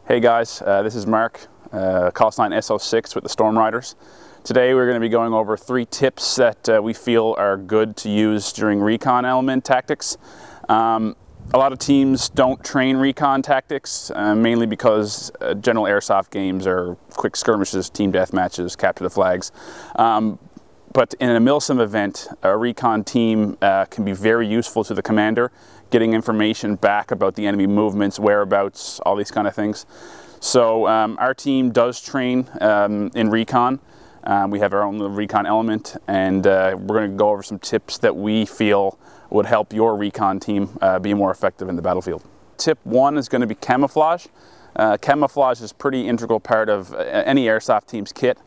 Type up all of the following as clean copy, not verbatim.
Hey guys, this is Mark, call sign SO6 with the Storm Riders. Today we're going to be going over 3 tips that we feel are good to use during recon element tactics. A lot of teams don't train recon tactics, mainly because general airsoft games are quick skirmishes, team death matches, capture the flags. But in a milsim event, a recon team can be very useful to the commander, getting information back about the enemy movements, whereabouts, all these kind of things. So our team does train in recon. We have our own little recon element, and we're going to go over some tips that we feel would help your recon team be more effective in the battlefield. Tip 1 is going to be camouflage. Camouflage is a pretty integral part of any airsoft team's kit.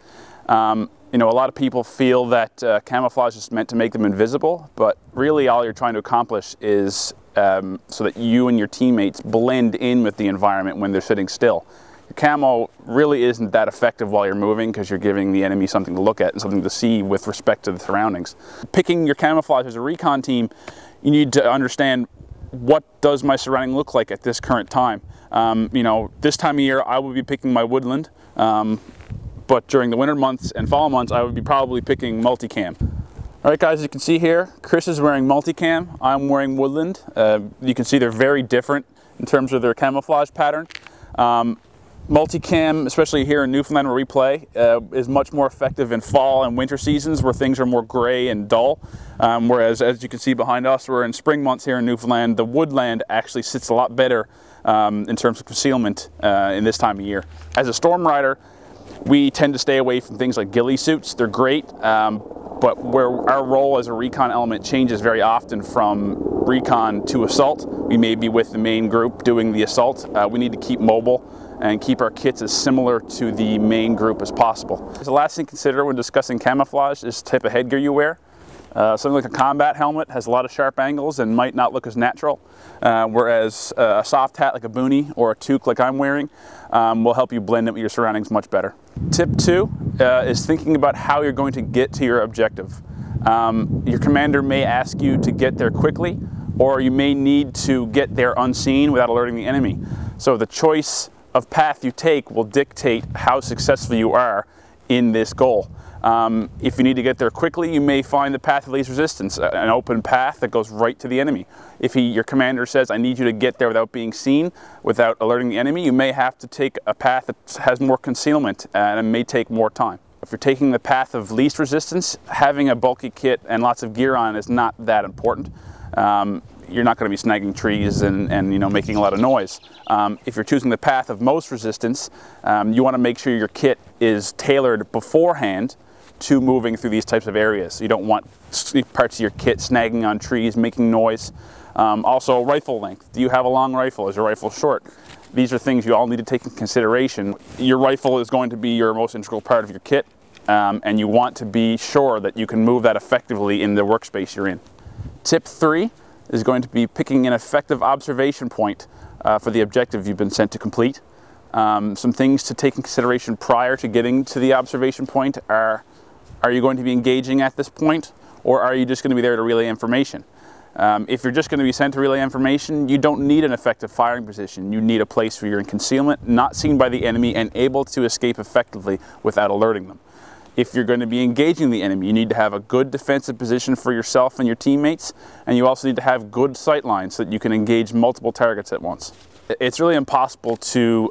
You know, a lot of people feel that camouflage is meant to make them invisible, but really all you're trying to accomplish is so that you and your teammates blend in with the environment when they're sitting still. Your camo really isn't that effective while you're moving because you're giving the enemy something to look at and something to see with respect to the surroundings. Picking your camouflage as a recon team, you need to understand, what does my surrounding look like at this current time? You know, this time of year I will be picking my woodland. But during the winter months and fall months, I would be probably picking multicam. All right, guys, as you can see here, Chris is wearing multicam. I'm wearing woodland. You can see they're very different in terms of their camouflage pattern. Multicam, especially here in Newfoundland where we play, is much more effective in fall and winter seasons where things are more gray and dull. Whereas, as you can see behind us, we're in spring months here in Newfoundland. The woodland actually sits a lot better in terms of concealment in this time of year. As a Storm Rider, we tend to stay away from things like ghillie suits. They're great, but where our role as a recon element changes very often from recon to assault. We may be with the main group doing the assault. We need to keep mobile and keep our kits as similar to the main group as possible. The last thing to consider when discussing camouflage is the type of headgear you wear. Something like a combat helmet has a lot of sharp angles and might not look as natural, whereas a soft hat like a boonie or a toque like I'm wearing will help you blend in with your surroundings much better. Tip 2 is thinking about how you're going to get to your objective. Your commander may ask you to get there quickly, or you may need to get there unseen without alerting the enemy. So the choice of path you take will dictate how successful you are in this goal. If you need to get there quickly, you may find the path of least resistance, an open path that goes right to the enemy. If your commander says, I need you to get there without being seen, without alerting the enemy, you may have to take a path that has more concealment and it may take more time. If you're taking the path of least resistance, having a bulky kit and lots of gear on is not that important. You're not going to be snagging trees and you know, making a lot of noise. If you're choosing the path of most resistance, you want to make sure your kit is tailored beforehand to moving through these types of areas. You don't want parts of your kit snagging on trees, making noise. Also, rifle length. Do you have a long rifle? Is your rifle short? These are things you all need to take into consideration. Your rifle is going to be your most integral part of your kit, and you want to be sure that you can move that effectively in the workspace you're in. Tip 3 is going to be picking an effective observation point for the objective you've been sent to complete. Some things to take in consideration prior to getting to the observation point are you going to be engaging at this point, or are you just going to be there to relay information? If you're just going to be sent to relay information, you don't need an effective firing position. You need a place where you're in concealment, not seen by the enemy, and able to escape effectively without alerting them. If you're going to be engaging the enemy, you need to have a good defensive position for yourself and your teammates, and you also need to have good sight lines so that you can engage multiple targets at once. It's really impossible to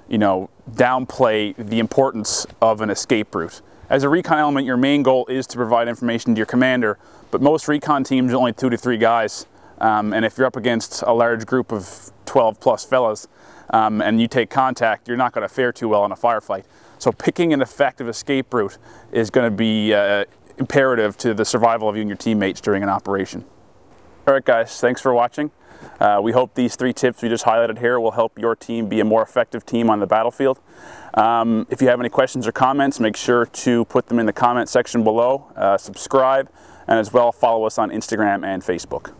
you know, downplay the importance of an escape route. As a recon element, your main goal is to provide information to your commander, but most recon teams are only 2 to 3 guys, and if you're up against a large group of 12 plus fellas and you take contact, you're not going to fare too well in a firefight. So picking an effective escape route is going to be imperative to the survival of you and your teammates during an operation. All right, guys, thanks for watching. We hope these 3 tips we just highlighted here will help your team be a more effective team on the battlefield. If you have any questions or comments, make sure to put them in the comment section below, subscribe, and as well follow us on Instagram and Facebook.